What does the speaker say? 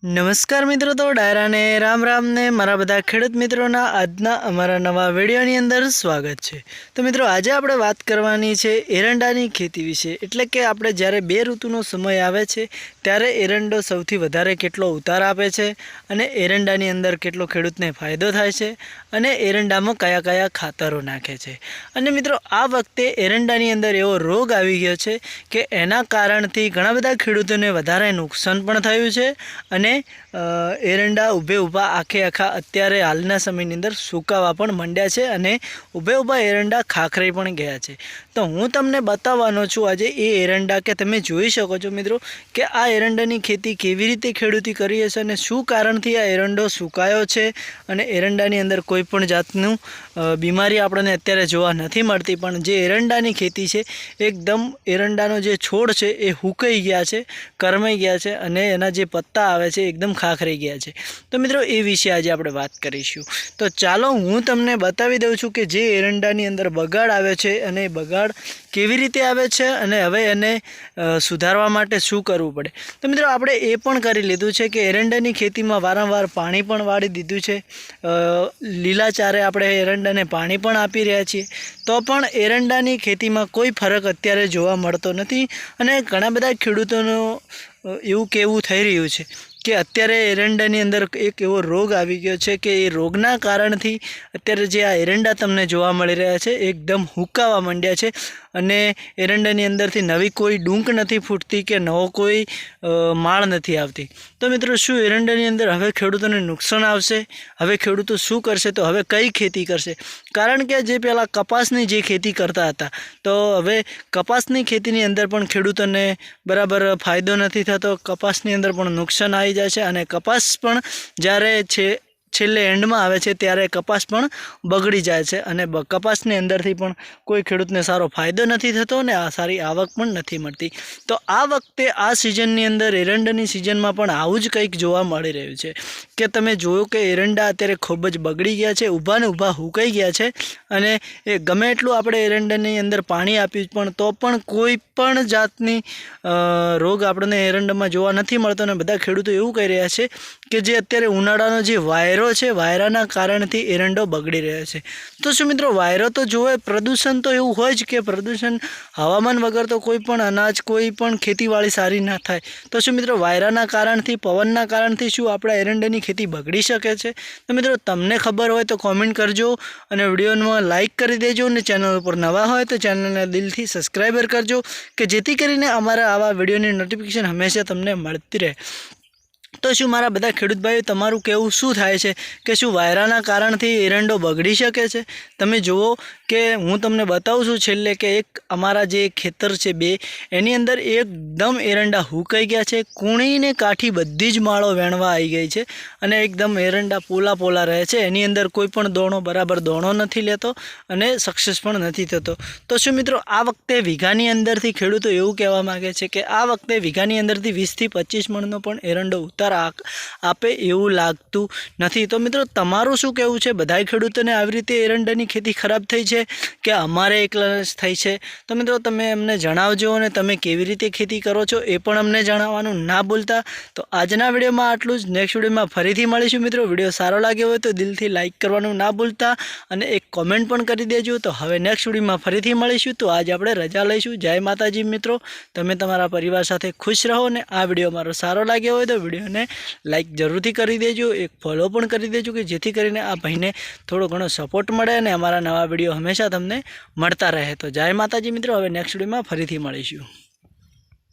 નમસ્કાર મિત્રો, તો ડાયરાને રામ રામ ને મારા બધા ખેડૂત મિત્રોના આજના અમારા નવા વિડીયોની અંદર સ્વાગત છે। તો મિત્રો, આજે આપણે વાત કરવાની છે એરંડાની ખેતી વિશે। એટલે કે આપણે જ્યારે બે ઋતુનો સમય આવે છે ત્યારે એરંડો સૌથી વધારે કેટલો ઉતાર આપે છે અને એરંડાની અંદર કેટલો ખેડૂતને ફાયદો થાય છે અને એરંડામાં કયા કયા ખાતરો નાખે છે। અને મિત્રો, આ વખતે એરંડાની અંદર એવો રોગ આવી ગયો છે કે એના કારણથી ઘણા બધા ખેડૂતોને વધારે નુકસાન પણ થયું છે અને એરંડા ઊભા આખા અત્યારે હાલના સમયની અંદર સુકાવા પણ માંડ્યા છે અને ઊભા એરંડા ખાખરાઈ પણ ગયા છે। તો હું તમને બતાવવાનો છું આજે એ એરંડા કે તમે જોઈ શકો છો મિત્રો કે આ એરંડાની ખેતી કેવી રીતે ખેડૂતી કરી હશે અને શું કારણથી આ એરંડો સુકાયો છે અને એરંડાની અંદર કોઈ પણ જાતનું બીમારી આપણને અત્યારે જોવા નથી મળતી, પણ જે એરંડાની ખેતી છે એકદમ એરંડાનો જે છોડ છે એ હુકાઈ ગયા છે, કરમાઈ ગયા છે અને એના જે પત્તા આવે છે एकदम खाखराई गया है। तो मित्रों, ये विषय आज આપણે વાત કરીશું। तो ચાલો હું તમને બતાવી દઉં છું કે જે એરંડાની અંદર બગાડ આવે છે અને બગાડ કેવી રીતે આવે છે અને હવે એને સુધારવા માટે શું કરવું પડે। તો મિત્રો, આપણે એ પણ કરી લીધું છે કે એરંડાની ખેતીમાં વારંવાર પાણી પણ વાળી દીધું છે, લીલા ચારે આપણે એરંડાને પાણી પણ આપી રહ્યા છીએ, તો પણ એરંડાની ખેતીમાં કોઈ ફરક અત્યારે જોવા મળતો નથી અને ઘણા બધા ખેડૂતોનો એવું કહેવું થઈ રહ્યું છે કે અત્યારે એરંડાની અંદર એક એવો રોગ આવી ગયો છે કે એ રોગના કારણથી અત્યારે જે આ એરંડા તમને જોવા મળી રહ્યા છે એકદમ હુકાવા માંડ્યા છે અને એરંડાની અંદરથી નવી કોઈ ડૂંક નથી ફૂટતી કે નવો કોઈ માળ નથી આવતી। તો મિત્રો, શું એરંડાની અંદર હવે ખેડૂતોને નુકસાન આવશે? હવે ખેડૂતો શું કરશે? તો હવે કઈ ખેતી કરશે? કારણ કે જે પહેલાં કપાસની જે ખેતી કરતા હતા, તો હવે કપાસની ખેતીની અંદર પણ ખેડૂતોને બરાબર ફાયદો નથી થતો, કપાસની અંદર પણ નુકસાન આવી જાય છે અને કપાસ પણ જ્યારે છેલ્લે એન્ડમાં આવે છે ત્યારે કપાસ પણ બગડી જાય છે અને કપાસની અંદરથી પણ કોઈ ખેડૂતને સારો ફાયદો નથી થતો અને આ સારી આવક પણ નથી મળતી। તો આ વખતે આ સિઝનની અંદર એરંડાની સિઝનમાં પણ આવું જ કંઈક જોવા મળી રહ્યું છે કે તમે જોયું કે એરંડા અત્યારે ખૂબ જ બગડી ગયા છે, ઊભા હુકાઈ ગયા છે અને એ ગમે એટલું આપણે એરંડાની અંદર પાણી આપ્યું પણ તો પણ કોઈ પણ જાતની રોગ આપણને એરંડામાં જોવા નથી મળતો અને બધા ખેડૂતો એવું કહી રહ્યા છે કે જે અત્યારે ઉનાળાનો જે વાયરો છે, વાયરાના કારણથી એરંડો બગડી રહ્યો છે। તો શું મિત્રો, વાયરો તો જોવે, પ્રદૂષણ તો એવું હોય જ કે પ્રદૂષણ હવામાન વગર તો કોઈ પણ અનાજ, કોઈ પણ ખેતીવાડી સારી ના થાય। તો શું મિત્રો, વાયરાના કારણથી, પવનના કારણથી શું આપણા એરંડાની ખેતી બગડી શકે છે? તો મિત્રો, તમને ખબર હોય તો કોમેન્ટ કરજો અને વિડીયોમાં લાઇક કરી દેજો અને ચેનલ ઉપર નવા હોય તો ચેનલને દિલથી સબસ્ક્રાઈબર કરજો કે જેથી કરીને અમારા આવા વિડીયોની નોટિફિકેશન હંમેશા તમને મળતી રહે। તો શું મારા બધા ખેડૂત ભાઈઓ, તમારું કહેવું શું થાય છે કે શું વાયરાના કારણથી એરંડો બગડી શકે છે? તમે જુઓ કે હું તમને બતાવું છું છેલ્લે કે એક અમારા જે ખેતર છે બે, એની અંદર એકદમ એરંડા હુકાઈ ગયા છે, કૂણીને કાઠી બધી જ માળો વેણવા આવી ગઈ છે અને એકદમ એરંડા પોલા રહે છે, એની અંદર કોઈ પણ દોણો બરાબર દોણો નથી લેતો અને સક્સેસ પણ નથી થતો। તો શું મિત્રો, આ વખતે વીઘાની અંદરથી ખેડૂતો એવું કહેવા માગે છે કે આ વખતે વીઘાની અંદરથી 20 થી 25 મણનો પણ એરંડો ઉતાર આપે એવું લાગતું નથી। તો મિત્રો, તમારું શું કહેવું છે? બધાય ખેડૂતોને આવી રીતે એરંડાની ખેતી ખરાબ થઈ છે કે અમારે એકલા થઈ છે? તો મિત્રો, તમે અમને જણાવજો અને તમે કેવી રીતે ખેતી કરો છો એ પણ અમને જણાવવાનું ના ભૂલતા। તો આજના વિડીયોમાં આટલું જ, નેક્સ્ટ વિડીયોમાં ફરીથી મળીશું મિત્રો। વિડીયો સારો લાગ્યો હોય તો દિલથી લાઇક કરવાનું ના ભૂલતા અને એક કોમેન્ટ પણ કરી દેજો। તો હવે નેક્સ્ટ વિડીયોમાં ફરીથી મળીશું, તો આજે આપણે રજા લઈશું। જય માતાજી મિત્રો, તમે તમારા પરિવાર સાથે ખુશ રહો અને આ વિડીયો મારો સારો લાગ્યો હોય તો વિડીયોને લાઇક જરૂરથી કરી દેજો, એક ફોલો પણ કરી દેજો કે જેથી કરીને આ ભાઈને થોડો ઘણો સપોર્ટ મળે અને અમારા નવા વિડીયો હંમેશા તમને મળતા રહે। તો જય માતાજી મિત્રો, હવે નેક્સ્ટ વિડીયોમાં ફરીથી મળીશું।